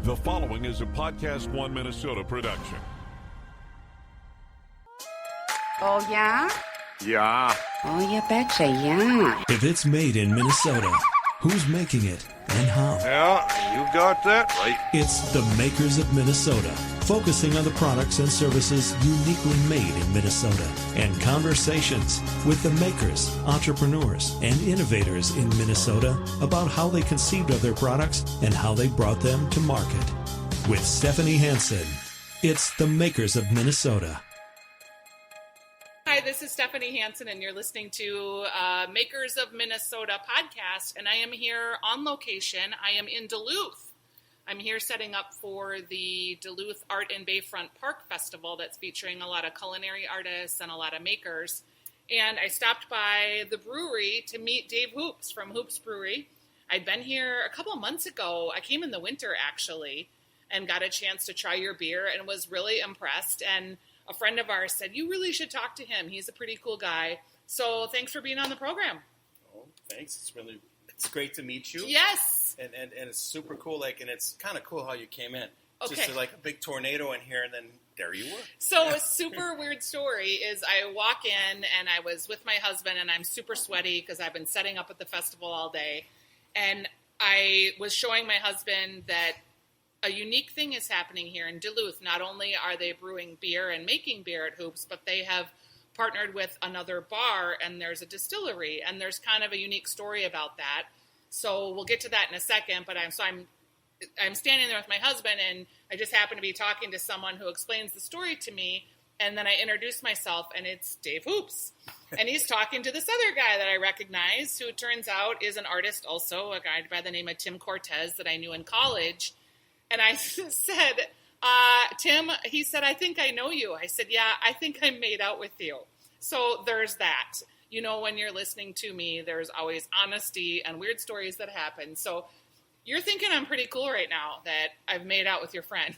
The following is a Podcast One Minnesota production. Oh, yeah? Yeah. Oh, you betcha, yeah. If it's made in Minnesota, who's making it and how? Yeah, you got that right. It's the Makers of Minnesota, focusing on the products and services uniquely made in Minnesota, and conversations with the makers, entrepreneurs, and innovators in Minnesota about how they conceived of their products and how they brought them to market. With Stephanie Hansen, it's the Makers of Minnesota. Hi, this is Stephanie Hansen, and you're listening to Makers of Minnesota podcast, and I am here on location. I am in Duluth. I'm here setting up for the Duluth Art and Bayfront Park Festival that's featuring a lot of culinary artists and a lot of makers. And I stopped by the brewery to meet Dave Hoops from Hoops Brewery. I'd been here a couple of months ago. I came in the winter, actually, and got a chance to try your beer and was really impressed. And a friend of ours said, you really should talk to him. He's a pretty cool guy. So thanks for being on the program. Oh, thanks. It's great to meet you. Yes. And it's super cool. And it's kind of cool how you came in. Okay. Just like a big tornado in here, and then there you were. So a super weird story is I walk in, and I was with my husband, and I'm super sweaty because I've been setting up at the festival all day. And I was showing my husband that a unique thing is happening here in Duluth. Not only are they brewing beer and making beer at Hoops, but they have partnered with another bar, and there's a distillery, and there's kind of a unique story about that. So we'll get to that in a second, but I'm standing there with my husband, and I just happen to be talking to someone who explains the story to me, and then I introduce myself, and it's Dave Hoops. And he's talking to this other guy that I recognize, who it turns out is an artist also, a guy by the name of Tim Cortez that I knew in college. And I said, Tim, he said, I think I know you. I said, yeah, I think I made out with you. So there's that. You know, when you're listening to me, there's always honesty and weird stories that happen. So you're thinking I'm pretty cool right now that I've made out with your friend.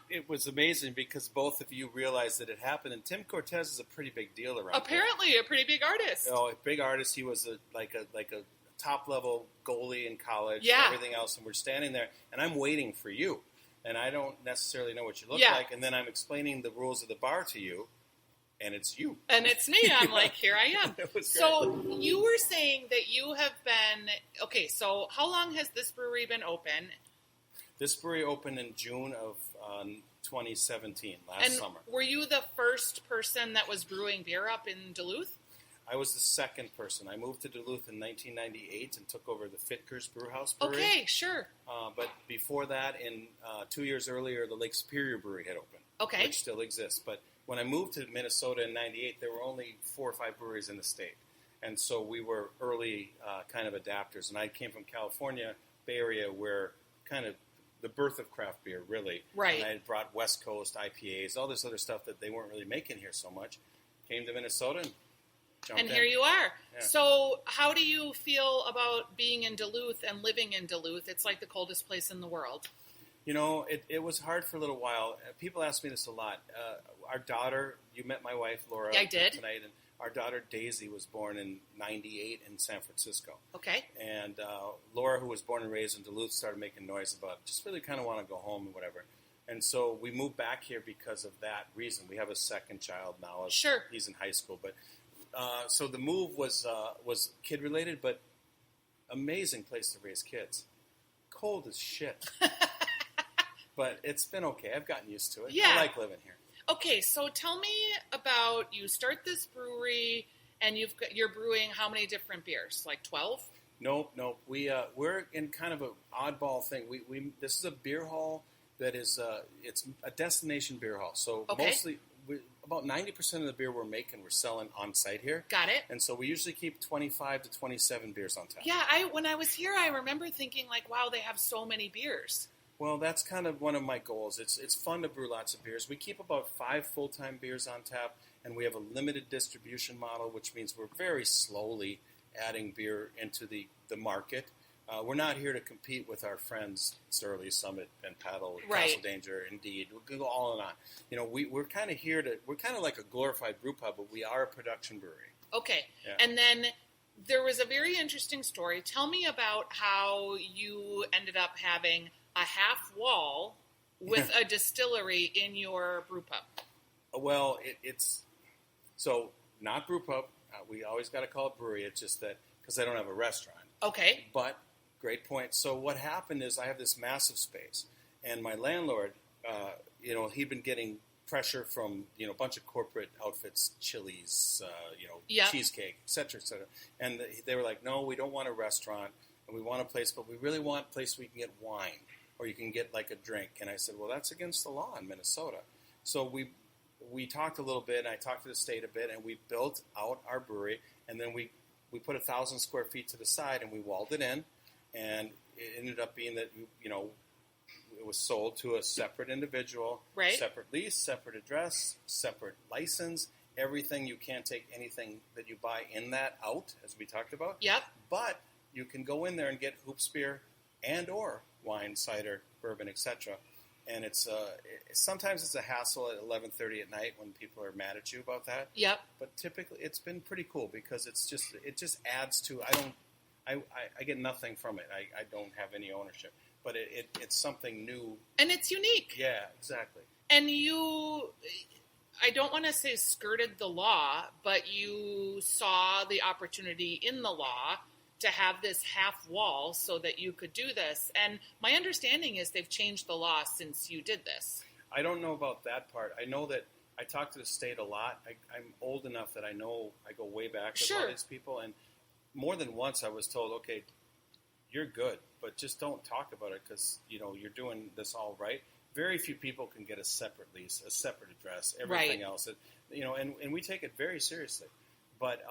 It was amazing because both of you realized that it happened. And Tim Cortez is a pretty big deal around Apparently, here. A pretty big artist. Oh, a big artist. He was like a top-level goalie in college yeah. and everything else, and we're standing there, and I'm waiting for you, and I don't necessarily know what you look yeah. like, and then I'm explaining the rules of the bar to you, and it's you. And it's me. I'm like, here I am. So you were saying that you have been, okay, so how long has this brewery been open? This brewery opened in June of 2017, last summer. And were you the first person that was brewing beer up in Duluth? I was the second person. I moved to Duluth in 1998 and took over the Fitkers Brewhouse Brewery. Okay, sure. But before that, 2 years earlier, the Lake Superior Brewery had opened, okay. which still exists. But when I moved to Minnesota in 98, there were only 4 or 5 breweries in the state. And so we were early kind of adapters. And I came from California, Bay Area, where kind of the birth of craft beer, really. Right. And I had brought West Coast IPAs, all this other stuff that they weren't really making here so much. Came to Minnesota and jumped in. Here you are. Yeah. So how do you feel about being in Duluth and living in Duluth? It's like the coldest place in the world. You know, it was hard for a little while. People ask me this a lot. Our daughter, you met my wife, Laura, I did. tonight, and our daughter, Daisy, was born in 98 in San Francisco. Okay. And Laura, who was born and raised in Duluth, started making noise about just really kind of want to go home and whatever. And so we moved back here because of that reason. We have a second child now. Sure. He's in high school. But so the move was kid-related, but amazing place to raise kids. Cold as shit. But it's been okay. I've gotten used to it. Yeah. I like living here. Okay, so tell me about, you start this brewery, and you're brewing how many different beers? Like 12? Nope. We're in kind of an oddball thing. We this is a beer hall that is it's a destination beer hall. So okay. mostly about 90% of the beer we're making, we're selling on site here. Got it. And so we usually keep 25 to 27 beers on tap. Yeah, when I was here, I remember thinking like, wow, they have so many beers. Well, that's kind of one of my goals. It's fun to brew lots of beers. We keep about 5 full-time beers on tap, and we have a limited distribution model, which means we're very slowly adding beer into the market. We're not here to compete with our friends, Surly, Summit, and Paddle, right. Castle Danger, Indeed. We'll go all and on. You know, we're kind of here we're kind of like a glorified brew pub, but we are a production brewery. Okay. Yeah. And then there was a very interesting story. Tell me about how you ended up having a half wall with a distillery in your brew pub? Well, it's so not brew pub. We always got to call it brewery. It's just that because I don't have a restaurant. Okay. But great point. So what happened is I have this massive space, and my landlord, he'd been getting pressure from a bunch of corporate outfits, Chili's, Cheesecake, et cetera, and they were like, no, we don't want a restaurant, and we want a place, but we really want a place where you can get wine or you can get like a drink. And I said, well, that's against the law in Minnesota. So we talked a little bit, and I talked to the state a bit, and we built out our brewery, and then we put 1,000 square feet to the side, and we walled it in, and it ended up being that it was sold to a separate individual, right. Separate lease, separate address, separate license, everything. You can't take anything that you buy in that out, as we talked about. Yep. But you can go in there and get hoops beer and or wine, cider, bourbon, etc. And it's sometimes it's a hassle at 11:30 at night when people are mad at you about that. Yep. But typically it's been pretty cool because it just adds to. I get nothing from it. I don't have any ownership. But it's something new. And it's unique. Yeah, exactly. And I don't want to say skirted the law, but you saw the opportunity in the law to have this half wall so that you could do this. And my understanding is they've changed the law since you did this. I don't know about that part. I know that I talk to the state a lot. I'm old enough that I know I go way back with all these people. And more than once I was told, okay, you're good, but just don't talk about it because, you're doing this all right. Very few people can get a separate lease, a separate address, everything else. And we take it very seriously. But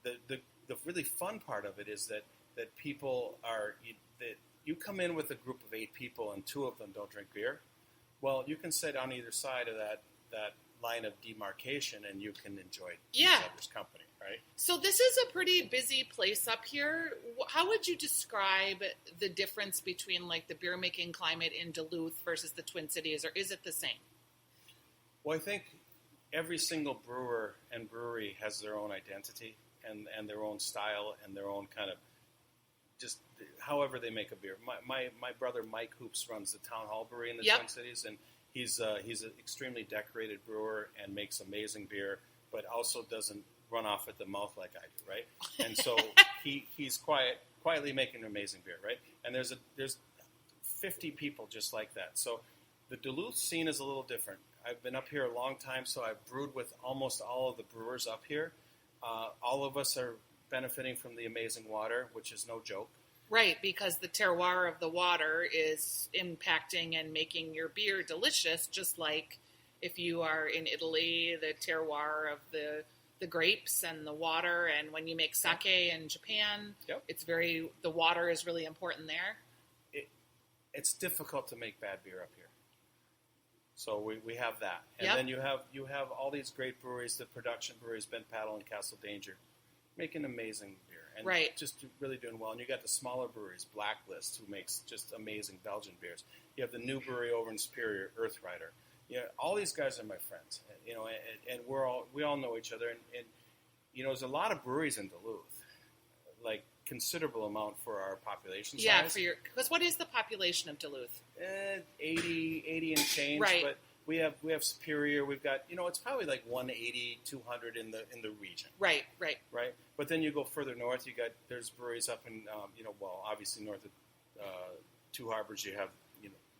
the really fun part of it is that people that you come in with a group of 8 people and 2 of them don't drink beer. Well, you can sit on either side of that line of demarcation and you can enjoy each other's company, right? So this is a pretty busy place up here. How would you describe the difference between like the beer making climate in Duluth versus the Twin Cities, or is it the same? Well, I think every single brewer and brewery has their own identity and their own style and their own kind of just however they make a beer. My brother Mike Hoops runs the Town Hall Brewery in the Twin Cities, and he's an extremely decorated brewer and makes amazing beer, but also doesn't run off at the mouth like I do, right? And so he's quietly making amazing beer, right? And there's 50 people just like that. So the Duluth scene is a little different. I've been up here a long time, so I've brewed with almost all of the brewers up here. All of us are benefiting from the amazing water, which is no joke. Right, because the terroir of the water is impacting and making your beer delicious, just like if you are in Italy, the terroir of the grapes and the water, and when you make sake in Japan, the water is really important there. It's difficult to make bad beer up here. So we have that. And then you have all these great breweries, the production breweries, Bent Paddle and Castle Danger, making amazing beer. And just really doing well. And you got the smaller breweries, Blacklist, who makes just amazing Belgian beers. You have the new brewery over in Superior, Earthrider. All these guys are my friends. And we all know each other. And there's a lot of breweries in Duluth, like considerable amount for our population size. Yeah, because what is the population of Duluth? 80 and change. Right. But we have Superior. We've got it's probably like 180, 200 in the region. Right. But then you go further north. There's breweries up in obviously north of Two Harbors. You have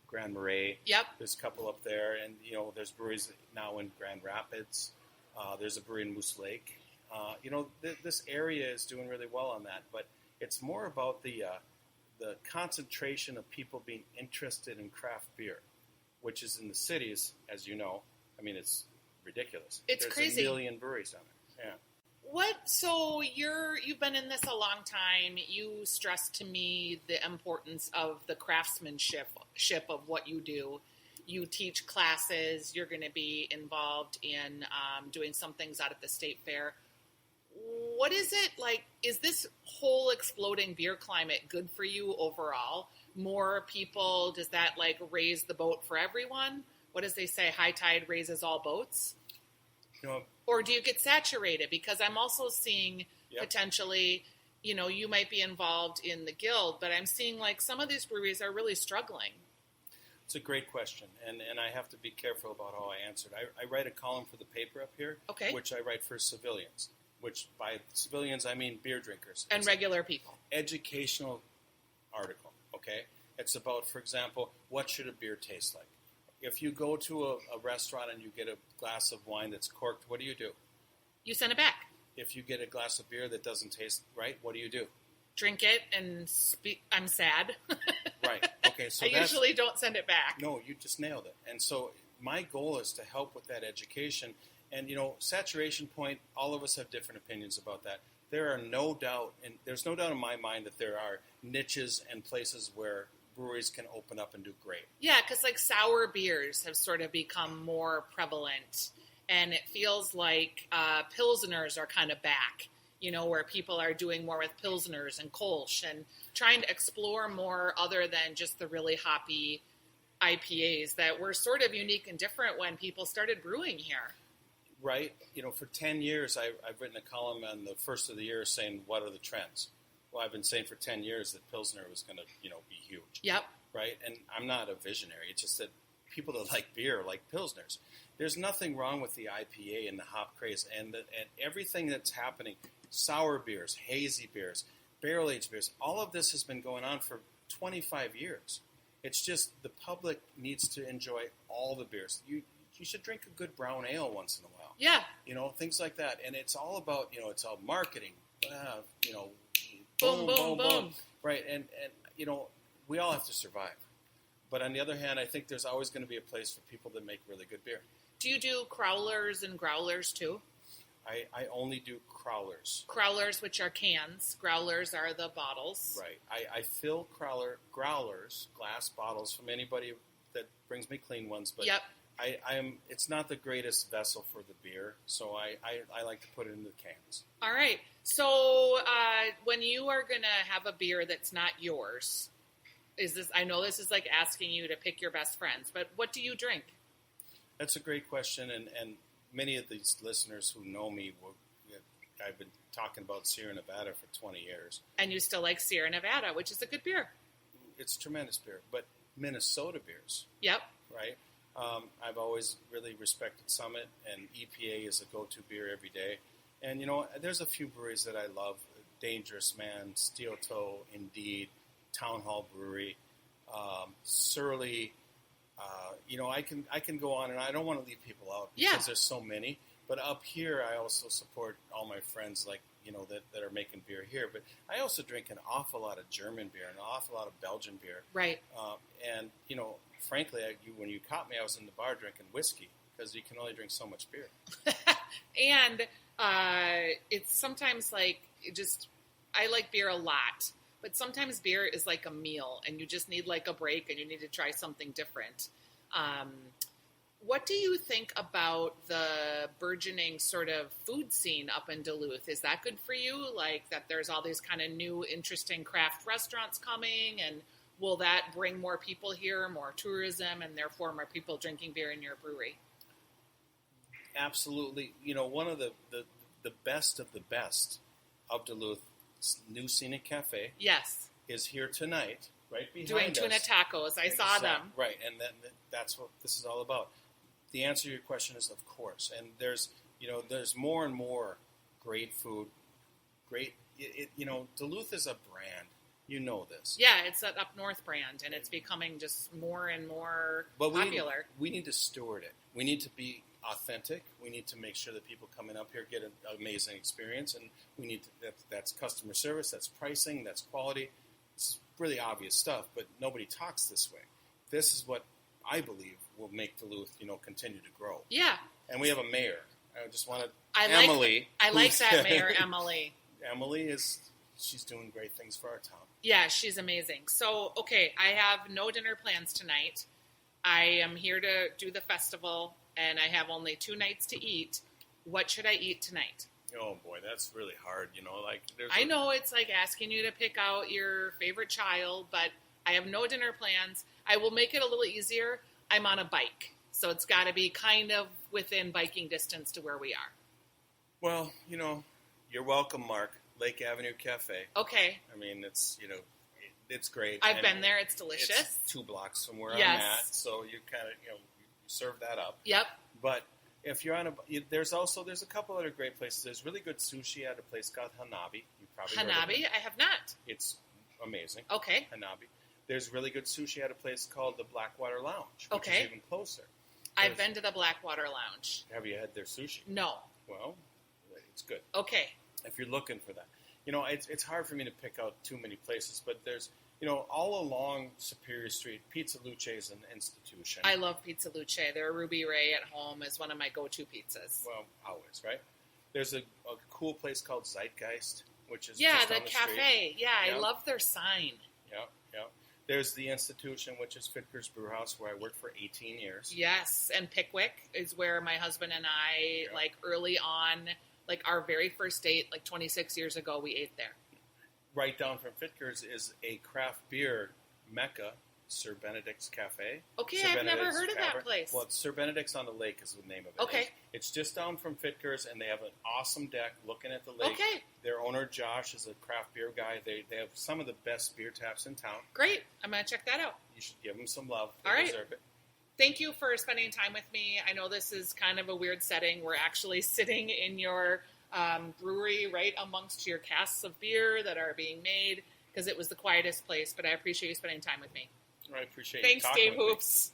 Grand Marais. Yep. There's a couple up there, and there's breweries now in Grand Rapids. There's a brewery in Moose Lake. This area is doing really well on that, but it's more about the concentration of people being interested in craft beer, which is in the cities, as you know. I mean, it's ridiculous. It's crazy. There's 1 million breweries down there. Yeah. So you've been in this a long time. You stressed to me the importance of the craftsmanship of what you do. You teach classes. You're going to be involved in doing some things out at the state fair. What is it like? Is this whole exploding beer climate good for you overall? More people, does that raise the boat for everyone? What does they say? High tide raises all boats? Or do you get saturated? Because I'm also seeing potentially you might be involved in the guild, but I'm seeing like some of these breweries are really struggling. It's a great question, and I have to be careful about how I answer it. I write a column for the paper up here, Okay. which I write for civilians, which by civilians I mean beer drinkers. And It's regular people. an educational article, okay? It's about, for example, what should a beer taste like? If you go to a restaurant and you get a glass of wine that's corked, what do you do? You send it back. If you get a glass of beer that doesn't taste right, what do you do? Drink it and speak. I'm sad. Right. Okay, so I usually don't send it back. No, you just nailed it. And so my goal is to help with that education. And, saturation point, all of us have different opinions about that. There are no doubt, and there's no doubt in my mind that there are niches and places where breweries can open up and do great. Yeah, because like sour beers have sort of become more prevalent. And it feels like Pilsners are kind of back, where people are doing more with Pilsners and Kolsch and trying to explore more other than just the really hoppy IPAs that were sort of unique and different when people started brewing here. Right? For 10 years, I've written a column on the first of the year saying, what are the trends? Well, I've been saying for 10 years that Pilsner was going to, be huge. Yep. Right? And I'm not a visionary. It's just that people that like beer like Pilsners. There's nothing wrong with the IPA and the hop craze and everything that's happening. Sour beers, hazy beers, barrel-aged beers. All of this has been going on for 25 years. It's just the public needs to enjoy all the beers. You should drink a good brown ale once in a while. Yeah. Things like that. And it's all about, it's all marketing. Boom, boom, boom. Right. And we all have to survive. But on the other hand, I think there's always going to be a place for people that make really good beer. Do you do crowlers and growlers too? I only do crowlers. Crowlers, which are cans. Growlers are the bottles. Right. I fill growlers, glass bottles, from anybody that brings me clean ones. But Yep. It's not the greatest vessel for the beer, so I like to put it in the cans. All right. So when you are going to have a beer that's not yours, I know this is like asking you to pick your best friends, but what do you drink? That's a great question, and many of these listeners who know me, I've been talking about Sierra Nevada for 20 years. And you still like Sierra Nevada, which is a good beer. It's tremendous beer, but Minnesota beers, Yep. right? I've always really respected Summit, and EPA is a go-to beer every day. And, there's a few breweries that I love. Dangerous Man, Steel Toe, Indeed, Town Hall Brewery, Surly. I can go on, and I don't want to leave people out because there's so many. But up here, I also support all my friends that are making beer here. But I also drink an awful lot of German beer and an awful lot of Belgian beer. Right. And frankly, when you caught me, I was in the bar drinking whiskey because you can only drink so much beer. And it's sometimes like I like beer a lot, but sometimes beer is like a meal and you just need like a break and you need to try something different. What do you think about the burgeoning sort of food scene up in Duluth? Is that good for you? Like that there's all these kind of new interesting craft restaurants coming, and will that bring more people here, more tourism, and therefore more people drinking beer in your brewery? Absolutely. One of the best of the best of Duluth, New Scenic Cafe, Yes. is here tonight, right behind Doing tuna us. tacos. I saw them. Right, and that's what this is all about. The answer to your question is, of course. And there's more and more great food. Duluth is a brand. You know this. Yeah, it's an up north brand, and it's becoming just more and more popular. We need to steward it. We need to be authentic. We need to make sure that people coming up here get an amazing experience, and we need to, that's customer service, that's pricing, that's quality. It's really obvious stuff, but nobody talks this way. This is what I believe will make Duluth, continue to grow. Yeah. And we have a mayor. I just want to Emily. I like that mayor, Emily. Emily she's doing great things for our town. Yeah, she's amazing. So, okay, I have no dinner plans tonight. I am here to do the festival, and I have only 2 nights to eat. What should I eat tonight? Oh, boy, that's really hard, I know it's like asking you to pick out your favorite child, but I have no dinner plans. I will make it a little easier. I'm on a bike, so it's got to be kind of within biking distance to where we are. Well, you're welcome, Mark. Lake Avenue Cafe. Okay. I mean, it's it's great. I've And been there. It's delicious. It's 2 blocks from where Yes. I'm at, so you kind of you serve that up. Yep. But if you're on there's a couple other great places. There's really good sushi at a place called Hanabi. You probably heard of Hanabi? it. I have not. It's amazing. Okay. Hanabi. There's really good sushi at a place called the Blackwater Lounge, which Okay. is even closer. I've been to the Blackwater Lounge. Have you had their sushi? No. Well, it's good. Okay. If you're looking for that. It's hard for me to pick out too many places, but there's, all along Superior Street, Pizza Luce is an institution. I love Pizza Luce. Their Ruby Ray at home is one of my go-to pizzas. Well, always, right? There's a cool place called Zeitgeist, which is Yeah, just the down the cafe. street. Yeah, I Yep. love their sign. Yeah. There's the institution, which is Fitker's Brewhouse, where I worked for 18 years. Yes, and Pickwick is where my husband and I, Yeah. early on, our very first date, 26 years ago, we ate there. Right down from Fitker's is a craft beer mecca, Sir Benedict's Cafe. Okay, Sir I've never Benedict's heard of that Tavern. place. Well, it's Sir Benedict's on the Lake is the name of it. Okay. It's just down from Fitker's, and they have an awesome deck looking at the lake. Okay. Their owner, Josh, is a craft beer guy. They have some of the best beer taps in town. Great. I'm going to check that out. You should give them some love. They All right. deserve it. Thank you for spending time with me. I know this is kind of a weird setting. We're actually sitting in your brewery right amongst your casks of beer that are being made because it was the quietest place, but I appreciate you spending time with me. I appreciate Thanks, you talking Dave with me. Hoops.